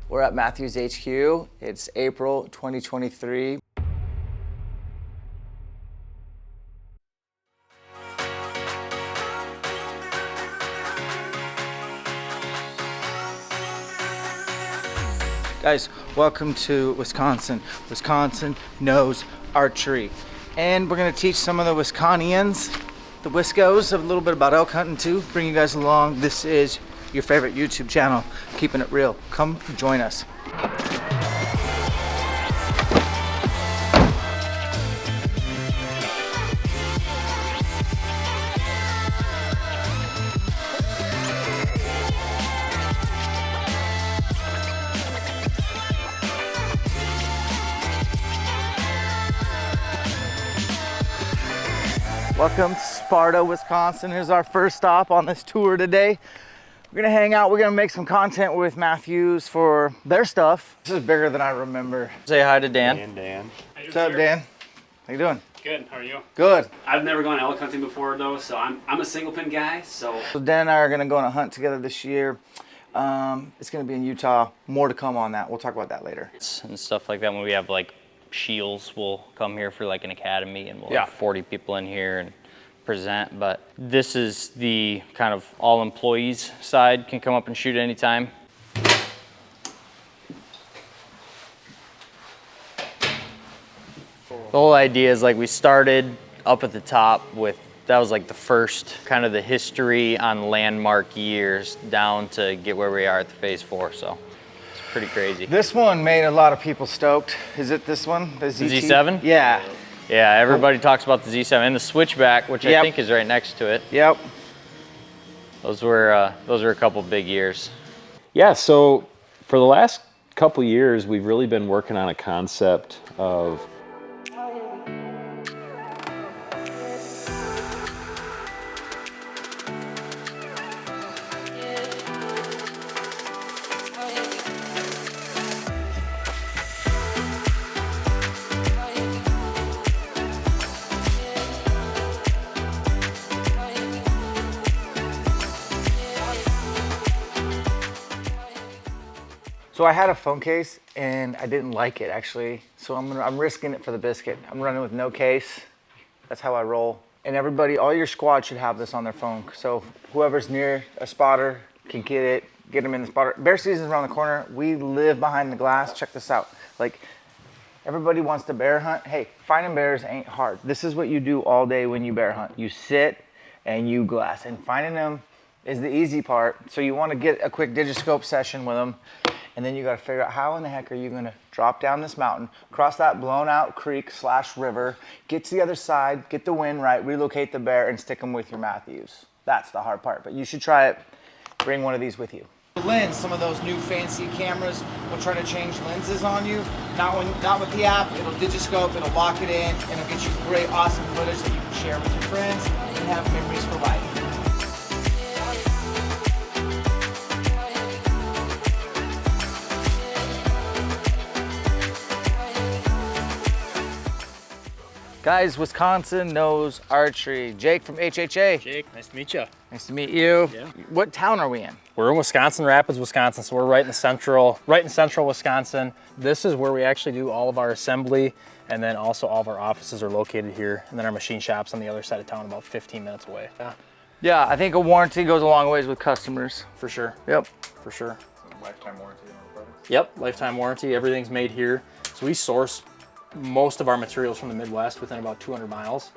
We're at Mathews HQ. It's April 2023. Guys, welcome to Wisconsin. Wisconsin knows archery. And we're gonna teach some of the Wisconians, the Wiscos, a little bit about elk hunting too. Bring you guys along. This is your favorite YouTube channel, keeping it real. Come join us. Welcome to Sparta, Wisconsin. Here's our first stop on this tour today. We're gonna hang out, we're gonna make some content with Mathews for their stuff. This is bigger than I remember. Say hi to Dan. Dan. What's up, Dan? How you doing? Good, how are you? Good. I've never gone elk hunting before though, so I'm a single pin guy, so Dan and I are gonna go on a hunt together this year. It's gonna be in Utah. More to come on that. We'll talk about that later. And stuff like that. When we have like Shields will come here for like an academy, and we'll have 40 people in here and present. But this is the kind of all employees side, can come up and shoot anytime. The whole idea is like we started up at the top with, that was like the first kind of the history on landmark years down to get where we are at the phase 4. So pretty crazy. This one made a lot of people stoked. Is it this one? The Z7? Yeah. Yeah, everybody talks about the Z7 and the switchback, which I think is right next to it. Yep. Those were a couple big years. Yeah, so for the last couple years, we've really been working on a concept of So I had a phone case and I didn't like it actually. So I'm risking it for the biscuit. I'm running with no case. That's how I roll. And everybody, all your squad should have this on their phone. So whoever's near a spotter can get it, get them in the spotter. Bear season's around the corner. We live behind the glass. Check this out. Like everybody wants to bear hunt. Hey, finding bears ain't hard. This is what you do all day when you bear hunt. You sit and you glass, and finding them is the easy part. So you want to get a quick digiscope session with them. And then you got to figure out how in the heck are you going to drop down this mountain, cross that blown out creek / river, get to the other side, get the wind right, relocate the bear, and stick them with your Mathews. That's the hard part, but you should try it. Bring one of these with you. Lens, some of those new fancy cameras will try to change lenses on you. Not with the app. It'll digiscope, it'll lock it in, and it'll get you great, awesome footage that you can share with your friends and have memories for life. Guys, Wisconsin knows archery. Jake from HHA. Jake, nice to meet you. Nice to meet you. Yeah. What town are we in? We're in Wisconsin Rapids, Wisconsin, so we're right in central Wisconsin. This is where we actually do all of our assembly, and then also all of our offices are located here, and then our machine shop's on the other side of town, about 15 minutes away. Yeah, I think a warranty goes a long ways with customers. For sure. Yep. For sure. lifetime warranty on our products. Yep, lifetime warranty. Everything's made here. So we source most of our materials from the Midwest within about 200 miles.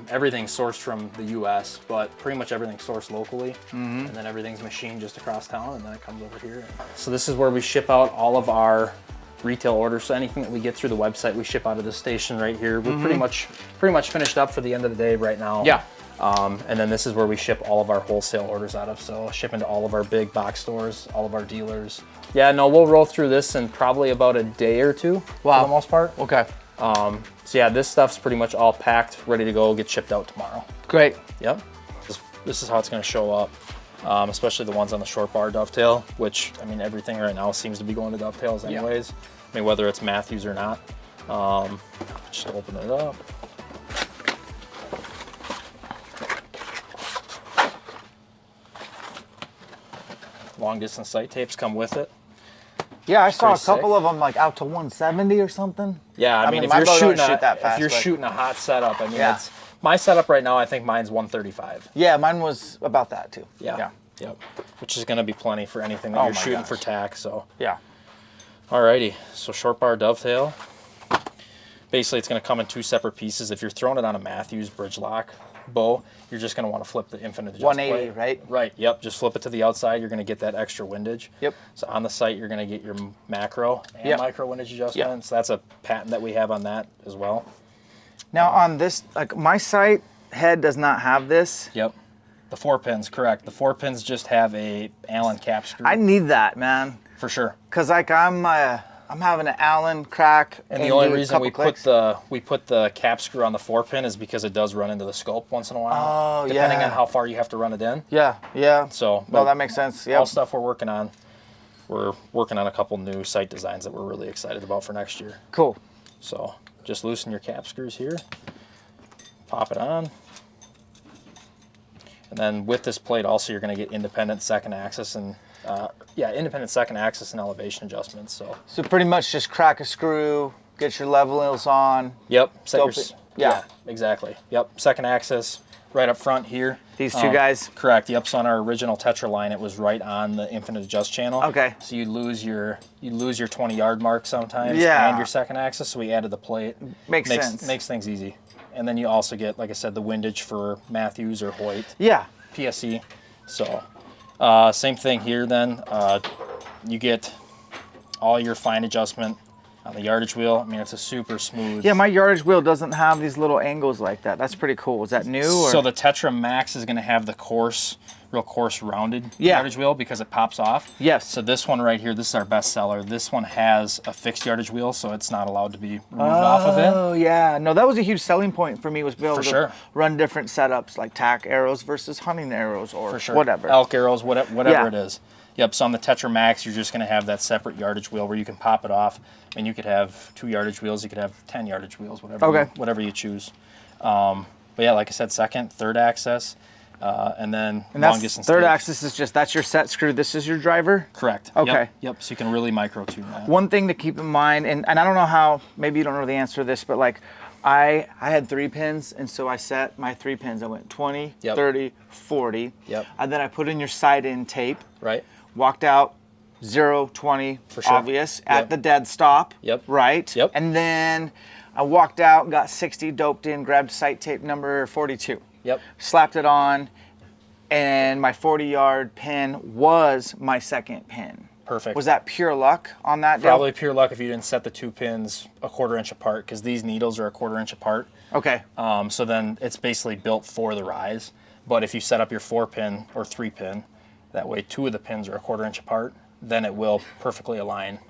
Everything's sourced from the US, but pretty much everything's sourced locally. And then everything's machined just across town, and then it comes over here. So this is where we ship out all of our retail orders. So anything that we get through the website, we ship out of this station right here. We're pretty much finished up for the end of the day right now. Yeah. And then this is where we ship all of our wholesale orders out of. So shipping to all of our big box stores, all of our dealers. Yeah, no, we'll roll through this in probably about a day or two for the most part. Okay. So yeah, this stuff's pretty much all packed, ready to go, get shipped out tomorrow. Great. Yep. This is how it's gonna show up, especially the ones on the short bar dovetail, which, I mean, everything right now seems to be going to dovetails anyways. Yeah. I mean, whether it's Mathews or not. Just open it up. Long distance sight tapes come with it. Yeah, I saw a pretty couple sick. of them like out to 170 or something. Yeah, I mean, if my you're bow don't shooting shoot that fast, if you're but- shooting a hot setup, I mean, Yeah. it's my setup right now. I think mine's 135. Yeah, mine was about that too. Yeah. Yep. Which is going to be plenty for anything that Oh you're my shooting gosh. for tack. So, Yeah. alrighty. So short bar dovetail. Basically, it's going to come in 2 separate pieces. If you're throwing it on a Mathews bridge lock bow, you're just going to want to flip the infinite adjust 180, plate. right? Right. Yep. Just flip it to the outside. You're going to get that extra windage. Yep. So on the sight, you're going to get your macro and Yep. micro windage adjustment. So that's a patent that we have on that as well. Now on this, like my sight head does not have this. Yep. The 4 pins, correct. The 4 pins just have a Allen cap screw. I need that, man, for sure. cause like I'm having an Allen crack. And the only do a reason couple we clicks. put the cap screw on the 4 pin is because it does run into the scope once in a while. Oh, depending yeah. on how far you have to run it in. Yeah, yeah. So No, but that makes sense. all Yep. stuff we're working on. We're working on a couple new sight designs that we're really excited about for next year. Cool. So just loosen your cap screws here. Pop it on. And then with this plate also you're going to get independent second axis and independent second axis and elevation adjustments. So pretty much just crack a screw, get your levels on. Yep. Dope it. Yeah. Exactly. Yep. Second axis right up front here. These two guys. Correct. Yep. So on our original Tetra line, it was right on the infinite adjust channel. Okay. So you lose your 20-yard mark sometimes. Yeah. And your second axis. So we added the plate. Makes sense. Makes things easy. And then you also get, like I said, the windage for Mathews or Hoyt. Yeah. PSE. So same thing here then. You get all your fine adjustment on the yardage wheel. I mean, it's a super smooth. Yeah, my yardage wheel doesn't have these little angles like that. That's pretty cool. Is that new? Or? So the Tetra Max is going to have the real coarse rounded Yeah. yardage wheel because it pops off. Yes. So this one right here, this is our best seller. This one has a fixed yardage wheel, so it's not allowed to be removed off of it. Oh yeah, no, that was a huge selling point for me was be able For to sure. run different setups like tack arrows versus hunting arrows or For sure. whatever. Elk arrows, whatever Yeah. it is. Yep, so on the Tetra Max, you're just going to have that separate yardage wheel where you can pop it off. I mean, you could have 2 yardage wheels, you could have 10 yardage wheels, whatever you choose. But yeah, like I said, second, third axis, and then And long that's distance. third stage. axis is just that's your set screw. This is your driver. Correct. Okay. Yep. So you can really micro tune that. One thing to keep in mind, and I don't know how, maybe you don't know the answer to this, but like I had 3 pins, and so I set my 3 pins. I went 20, Yep. 30, 40. Yep. And then I put in your side in tape, Right. walked out 0, 20, For sure. obvious, at Yep. the dead stop. Yep. Right? Yep. And then I walked out, got 60 doped in, grabbed sight tape number 42. Yep. Slapped it on, and my 40-yard pin was my second pin. Perfect. Was that pure luck on that deal? Probably pure luck if you didn't set the 2 pins a 1/4 inch apart, because these needles are a 1/4 inch apart. Okay. So then it's basically built for the rise. But if you set up your 4 pin or 3 pin, that way 2 of the pins are a 1/4 inch apart, then it will perfectly align.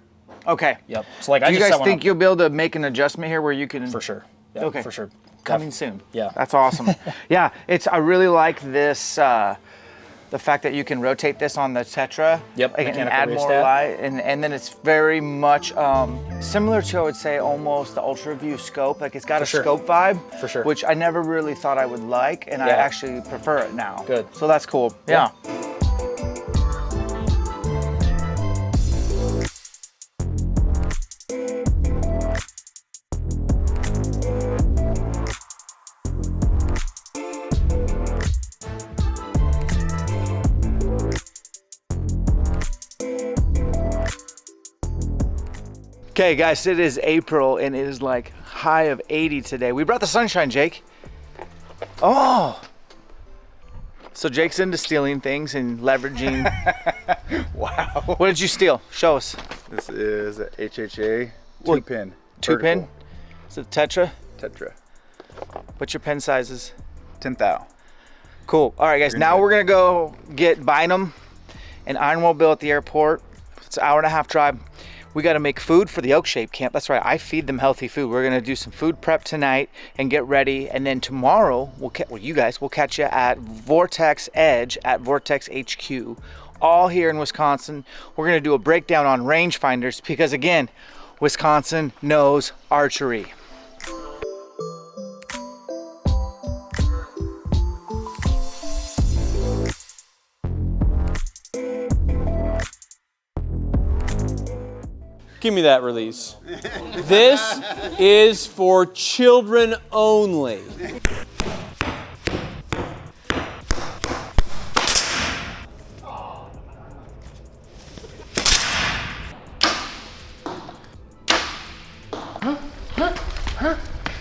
Okay. Yep. So like Do I you just guys set one think up you'll be able to make an adjustment here where you can? for sure. Yep, Okay. For sure. Coming soon. Yeah. That's awesome. Yeah, I really like this, the fact that you can rotate this on the Tetra. Yep, And mechanical add more rheostat. light. And then it's very much similar to, I would say, almost the Ultra View scope. Like it's got For a sure. scope vibe. For sure. Which I never really thought I would like, and I Yeah. actually prefer it now. Good. So that's cool. Yeah. Okay, guys, it is April and it is like high of 80 today. We brought the sunshine, Jake. Oh. So Jake's into stealing things and leveraging. Wow. What did you steal? Show us. This is a HHA What? 2-pin. 2-pin? Is it Tetra? Tetra. What's your pen sizes? 10 thou. Cool. All right, guys. Now we're gonna go get Bynum and Ironwell Bill at the airport. It's an 1.5-hour drive. We got to make food for the ElkShape camp. That's right. I feed them healthy food. We're gonna do some food prep tonight and get ready. And then tomorrow, you guys will catch you at Vortex Edge at Vortex HQ, all here in Wisconsin. We're gonna do a breakdown on rangefinders because again, Wisconsin knows archery. Give me that release. This is for children only.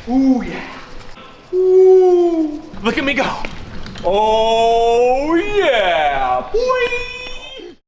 Ooh, yeah. Ooh. Look at me go. Oh, yeah. Boing.